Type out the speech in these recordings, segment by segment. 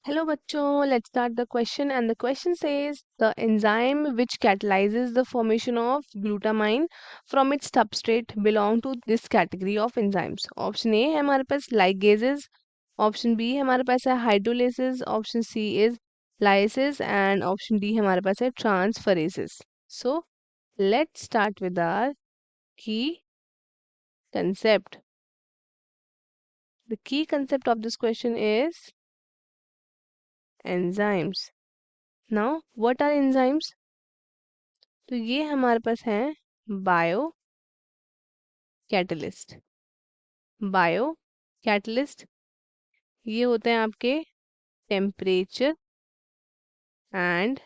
Hello bachcho, let's start the question and the question says the enzyme which catalyzes the formation of glutamine from its substrate belong to this category of enzymes. Option A है हमारे पास ligases, option B है हमारे पास है hydrolases, option C is lysis and option D है हमारे पास है transferases. So let's start with our key concept. The key concept of this question is enzymes. Now, what are enzymes? तो ये हमारे पास है बायो कैटलिस्ट। बायो कैटलिस्ट ये होते हैं आपके temperature and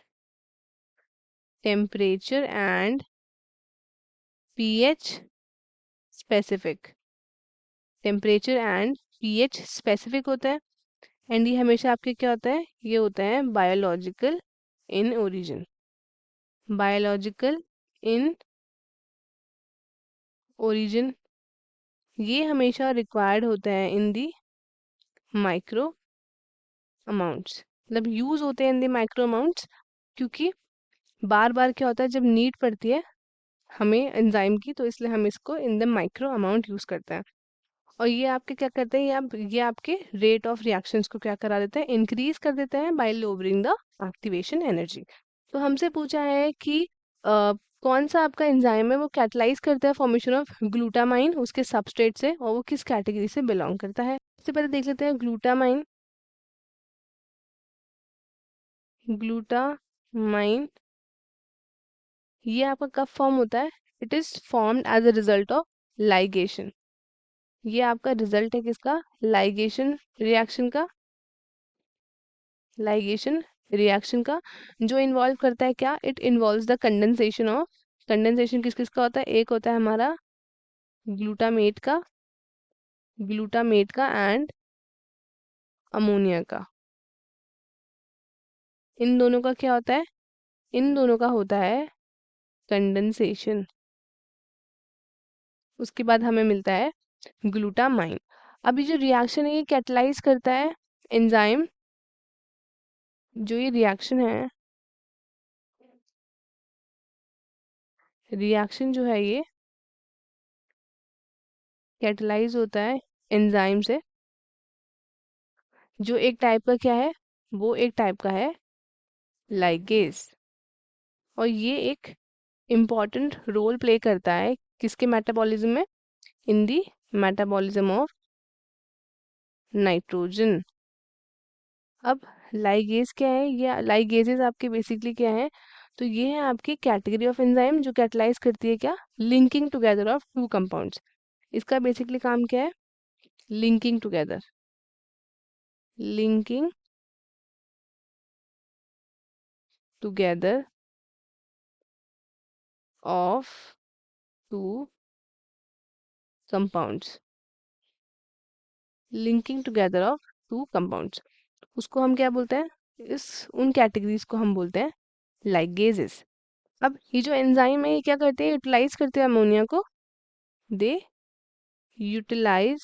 pH specific. Temperature and pH specific होता है एंड ये हमेशा आपके क्या होता है, ये होता है biological in origin. Biological in origin ये हमेशा रिक्वायर्ड होता है इन दी माइक्रो अमाउंट्स, मतलब यूज होते हैं इन दी माइक्रो अमाउंट्स, क्योंकि बार बार क्या होता है जब नीड पड़ती है हमें एंजाइम की, तो इसलिए हम इसको in the micro amount use करते हैं। और ये आपके क्या करते हैं, ये आपके रेट ऑफ रिएक्शंस को क्या करा देते हैं, इंक्रीज कर देते हैं bye lowering the activation energy. तो हमसे पूछा है कि कौन सा आपका एंजाइम है वो कैटलाइज करता है फॉर्मेशन ऑफ ग्लूटामाइन उसके सबस्ट्रेट से, और वो किस कैटेगरी से बिलोंग करता है। सबसे पहले देख लेते हैं ग्लूटामाइन। ग्लूटामाइन ये आपका कब फॉर्म होता है, it is formed as a result of ligation. ये आपका रिजल्ट है किसका, लाइगेशन रिएक्शन का। लाइगेशन रिएक्शन का जो इन्वॉल्व करता है क्या, it involves the condensation of, condensation किस किस का होता है, एक होता है हमारा ग्लूटामेट का, एंड अमोनिया का। इन दोनों का क्या होता है, इन दोनों का होता है कंडेंसेशन। उसके बाद हमें मिलता है ग्लूटामाइन। अभी जो रिएक्शन है ये कैटलाइज करता है एंजाइम, जो ये रिएक्शन है, रिएक्शन जो है ये कैटलाइज होता है एंजाइम से, जो एक टाइप का क्या है, वो एक टाइप का है लाइगेज। और ये एक इम्पॉर्टेंट रोल प्ले करता है किसके मेटाबॉलिज्म में, इन दी मेटाबॉलिज्म ऑफ नाइट्रोजन। अब लाइगेज क्या है, ये लाइगेजेस आपके बेसिकली क्या है, तो ये है आपकी कैटेगरी ऑफ एंजाइम जो कैटलाइज करती है क्या, linking together of two compounds. इसका बेसिकली काम क्या है, linking together, linking together of two compounds, linking together of two compounds, उसको हम क्या बोलते हैं, इस उन कैटेगरीज को हम बोलते हैं लाइगेजेस। अब ये जो एंजाइम है ये क्या करते हैं, यूटिलाइज करते हैं अमोनिया को, दे यूटिलाइज,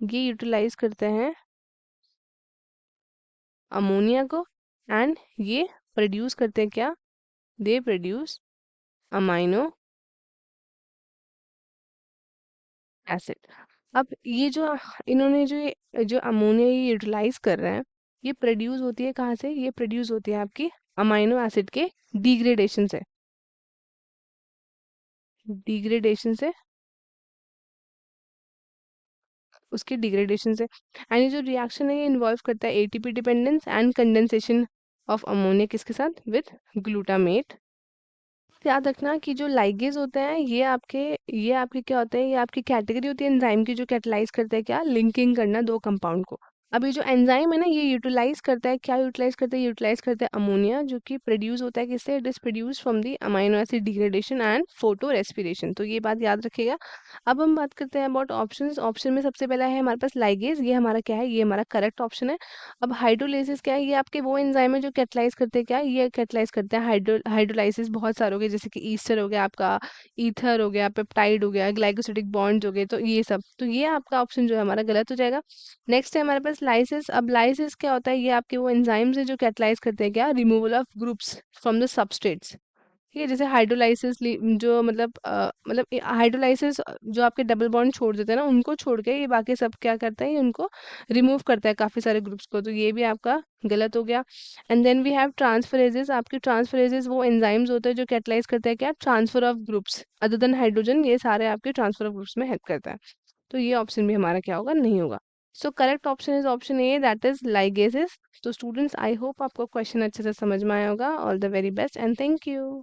ये यूटिलाइज करते हैं अमोनिया को एंड ये प्रोड्यूस करते हैं क्या, दे प्रोड्यूस अमाइनो एसिड। अब ये जो इन्होंने जो अमोनिया ये यूटिलाइज कर रहे हैं, ये प्रोड्यूस होती है कहाँ से, ये प्रोड्यूस होती है आपकी अमाइनो एसिड के डिग्रेडेशन से, डिग्रेडेशन से, उसके डिग्रेडेशन से। एंड ये जो रिएक्शन है ये इन्वॉल्व करता है ATP dependence and condensation of ammonia किसके साथ, विथ ग्लूटामेट। याद रखना कि जो लाइगेज होते हैं ये आपके क्या होते हैं, ये आपकी कैटेगरी होती है एंजाइम की जो कैटलाइज करते हैं क्या, लिंकिंग करना दो कंपाउंड को। अब ये जो एंजाइम है ना ये यूटिलाइज करता है क्या, यूटिलाइज करता है, यूटिलाइज करता है अमोनिया, जो कि प्रोड्यूस होता है किससे, it is produce from the amino acid degradation and photo respiration. तो ये बात याद रखिएगा। अब हम बात करते हैं अबाउट ऑप्शंस। ऑप्शन में सबसे पहला है हमारे पास लाइगेज, ये हमारा क्या है, ये हमारा करेक्ट ऑप्शन है। अब हाइड्रोलाइसिस क्या है, ये आपके वो एंजाइम है जो कैटलाइज करते हैं क्या, ये कैटलाइज करते हैं हाइड्रोलाइसिस बहुत सारे हो गए, जैसे कि ईस्टर हो गया आपका, ईथर हो गया, पेप्टाइड हो गया, ग्लाइकोसिडिक बॉन्ड्स हो गए, तो ये सब, तो ये आपका ऑप्शन जो है हमारा गलत हो जाएगा। नेक्स्ट है हमारे पास नेक्स्ट लाइसिस। अब लाइसिस क्या होता है, ये आपके वो एंजाइम्स है जो कैटलाइज करते हैं क्या, removal of groups from the substrates. ठीक है, जैसे हाइड्रोलाइसिस जो मतलब हाइड्रोलाइसिस जो आपके डबल बॉन्ड छोड़ देते हैं ना, उनको छोड़ के ये बाकी सब क्या करता है, ये उनको रिमूव करता है काफी सारे ग्रुप्स को, तो ये भी आपका गलत हो गया। And then we have transferases. आपके ट्रांसफरेजेस वो एंजाइम्स होते हैं जो कैटलाइज करते हैं क्या, transfer of groups other than hydrogen, ये सारे आपके ट्रांसफर ऑफ ग्रुप्स में हेल्प करता है। तो ये ऑप्शन भी हमारा क्या होगा, नहीं होगा। So correct option is option A, that is ligases. तो स्टूडेंट्स, आई होप आपको क्वेश्चन अच्छे से समझ में आया होगा। All the very best and thank you.